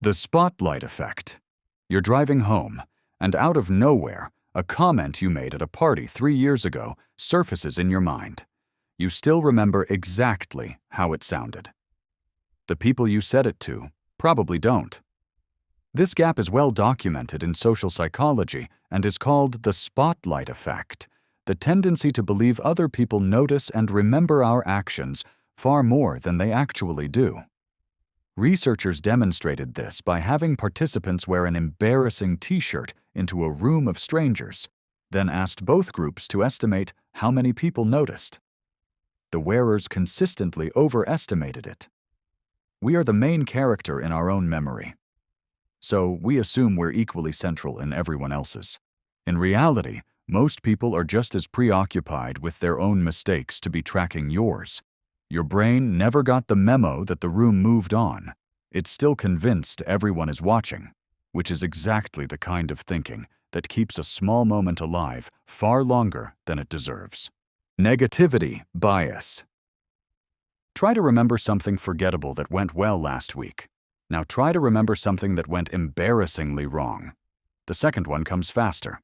The spotlight effect. You're driving home, and out of nowhere, a comment you made at a party 3 years ago surfaces in your mind. You still remember exactly how it sounded. The people you said it to probably don't. This gap is well documented in social psychology and is called the spotlight effect, the tendency to believe other people notice and remember our actions far more than they actually do. Researchers demonstrated this by having participants wear an embarrassing t-shirt into a room of strangers, then asked both groups to estimate how many people noticed. The wearers consistently overestimated it. We are the main character in our own memory, so we assume we're equally central in everyone else's. In reality, most people are just as preoccupied with their own mistakes to be tracking yours. Your brain never got the memo that the room moved on. It's still convinced everyone is watching, which is exactly the kind of thinking that keeps a small moment alive far longer than it deserves. Negativity bias. Try to remember something forgettable that went well last week. Now try to remember something that went embarrassingly wrong. The second one comes faster.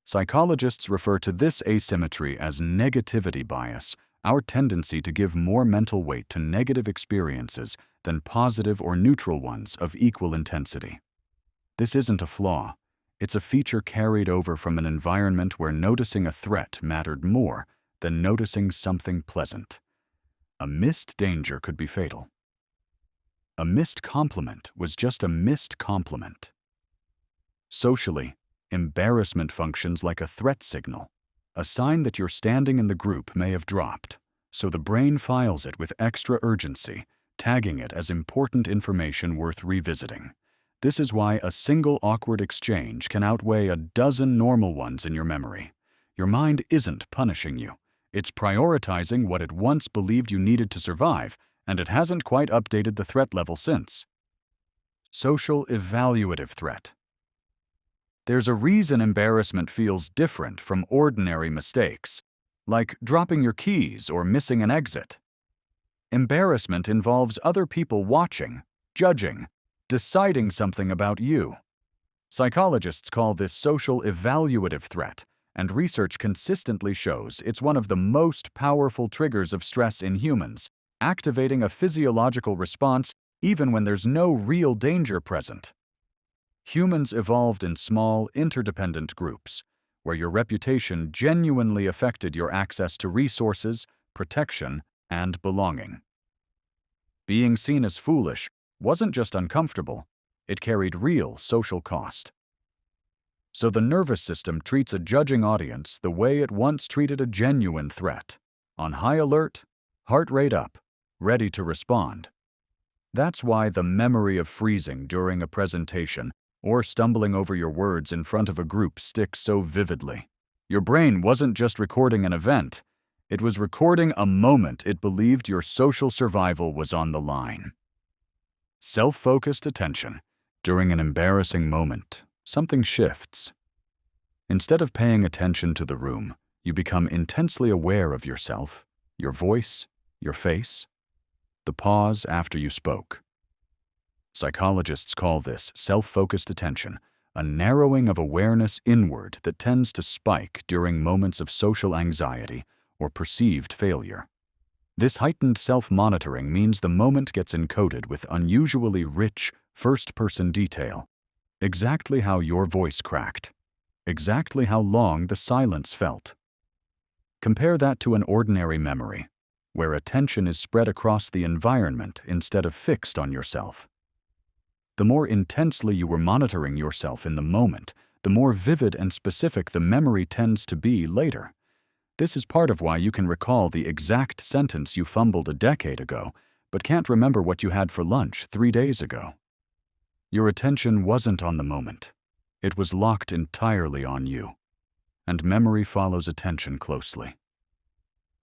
Psychologists refer to this asymmetry as negativity bias, our tendency to give more mental weight to negative experiences than positive or neutral ones of equal intensity. This isn't a flaw. It's a feature carried over from an environment where noticing a threat mattered more than noticing something pleasant. A missed danger could be fatal. A missed compliment was just a missed compliment. Socially, embarrassment functions like a threat signal, a sign that your standing in the group may have dropped, so the brain files it with extra urgency, tagging it as important information worth revisiting. This is why a single awkward exchange can outweigh a dozen normal ones in your memory. Your mind isn't punishing you. It's prioritizing what it once believed you needed to survive, and it hasn't quite updated the threat level since. Social evaluative threat. There's a reason embarrassment feels different from ordinary mistakes, like dropping your keys or missing an exit. Embarrassment involves other people watching, judging, deciding something about you. Psychologists call this social evaluative threat, and research consistently shows it's one of the most powerful triggers of stress in humans, activating a physiological response even when there's no real danger present. Humans evolved in small, interdependent groups, where your reputation genuinely affected your access to resources, protection, and belonging. Being seen as foolish wasn't just uncomfortable, it carried real social cost. So the nervous system treats a judging audience the way it once treated a genuine threat, on high alert, heart rate up, ready to respond. That's why the memory of freezing during a presentation or stumbling over your words in front of a group sticks so vividly. Your brain wasn't just recording an event, it was recording a moment it believed your social survival was on the line. Self-focused attention. During an embarrassing moment, something shifts. Instead of paying attention to the room, you become intensely aware of yourself, your voice, your face, the pause after you spoke. Psychologists call this self-focused attention, a narrowing of awareness inward that tends to spike during moments of social anxiety or perceived failure. This heightened self-monitoring means the moment gets encoded with unusually rich, first-person detail. Exactly how your voice cracked. Exactly how long the silence felt. Compare that to an ordinary memory, where attention is spread across the environment instead of fixed on yourself. The more intensely you were monitoring yourself in the moment, the more vivid and specific the memory tends to be later. This is part of why you can recall the exact sentence you fumbled a decade ago, but can't remember what you had for lunch 3 days ago. Your attention wasn't on the moment. It was locked entirely on you. And memory follows attention closely.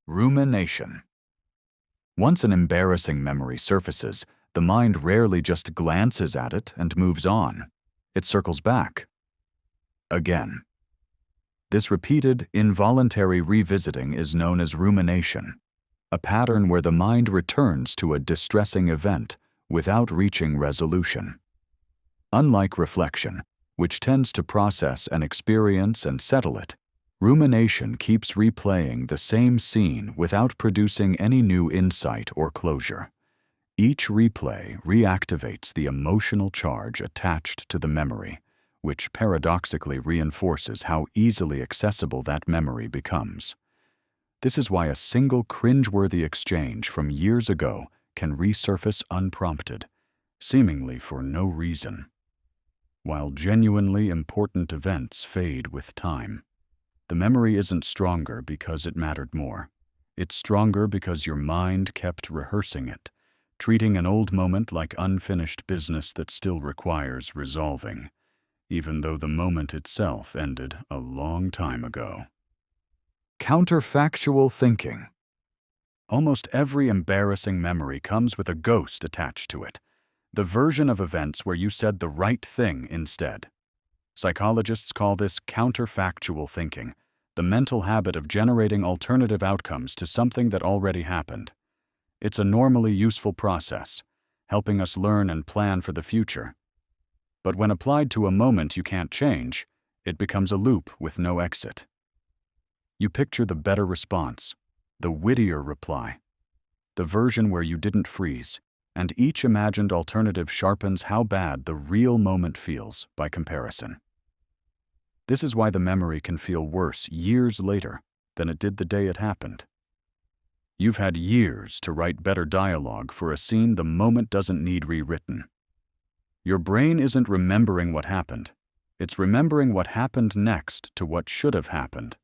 Rumination. Once an embarrassing memory surfaces, the mind rarely just glances at it and moves on. It circles back. Again. This repeated, involuntary revisiting is known as rumination, a pattern where the mind returns to a distressing event without reaching resolution. Unlike reflection, which tends to process an experience and settle it, rumination keeps replaying the same scene without producing any new insight or closure. Each replay reactivates the emotional charge attached to the memory, which paradoxically reinforces how easily accessible that memory becomes. This is why a single cringeworthy exchange from years ago can resurface unprompted, seemingly for no reason, while genuinely important events fade with time. The memory isn't stronger because it mattered more. It's stronger because your mind kept rehearsing it, treating an old moment like unfinished business that still requires resolving, even though the moment itself ended a long time ago. Counterfactual thinking. Almost every embarrassing memory comes with a ghost attached to it, the version of events where you said the right thing instead. Psychologists call this counterfactual thinking, the mental habit of generating alternative outcomes to something that already happened. It's a normally useful process, helping us learn and plan for the future. But when applied to a moment you can't change, it becomes a loop with no exit. You picture the better response, the wittier reply, the version where you didn't freeze, and each imagined alternative sharpens how bad the real moment feels by comparison. This is why the memory can feel worse years later than it did the day it happened. You've had years to write better dialogue for a scene the moment doesn't need rewritten. Your brain isn't remembering what happened. It's remembering what happened next to what should have happened,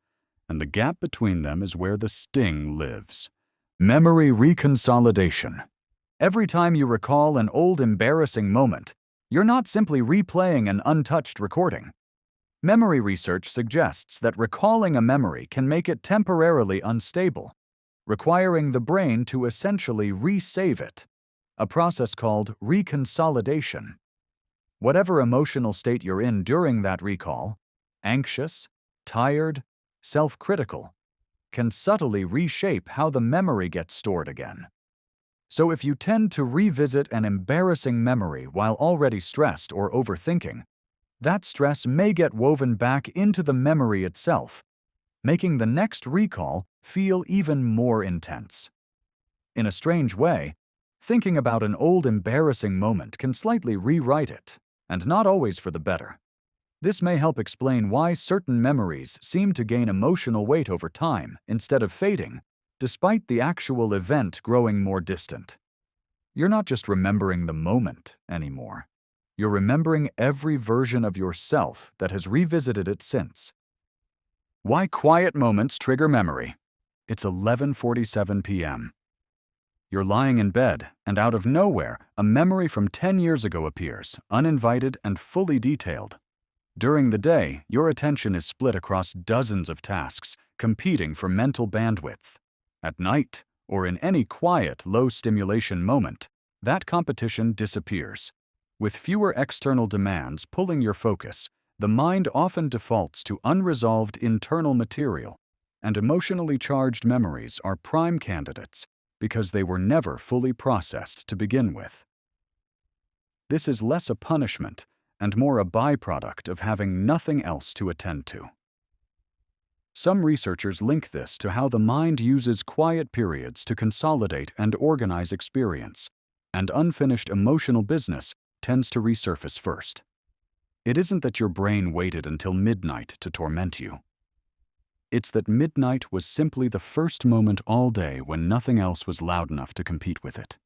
and the gap between them is where the sting lives. Memory reconsolidation. Every time you recall an old embarrassing moment, you're not simply replaying an untouched recording. Memory research suggests that recalling a memory can make it temporarily unstable, requiring the brain to essentially resave it, a process called reconsolidation. Whatever emotional state you're in during that recall, anxious, tired, self-critical, can subtly reshape how the memory gets stored again. So if you tend to revisit an embarrassing memory while already stressed or overthinking, that stress may get woven back into the memory itself, making the next recall feel even more intense. In a strange way, thinking about an old embarrassing moment can slightly rewrite it, and not always for the better. This may help explain why certain memories seem to gain emotional weight over time instead of fading, despite the actual event growing more distant. You're not just remembering the moment anymore. You're remembering every version of yourself that has revisited it since. Why quiet moments trigger memory? It's 11:47 p.m. You're lying in bed, and out of nowhere, a memory from 10 years ago appears, uninvited and fully detailed. During the day, your attention is split across dozens of tasks, competing for mental bandwidth. At night, or in any quiet, low-stimulation moment, that competition disappears. With fewer external demands pulling your focus, the mind often defaults to unresolved internal material, and emotionally charged memories are prime candidates because they were never fully processed to begin with. This is less a punishment and more a byproduct of having nothing else to attend to. Some researchers link this to how the mind uses quiet periods to consolidate and organize experience, and unfinished emotional business tends to resurface first. It isn't that your brain waited until midnight to torment you. It's that midnight was simply the first moment all day when nothing else was loud enough to compete with it.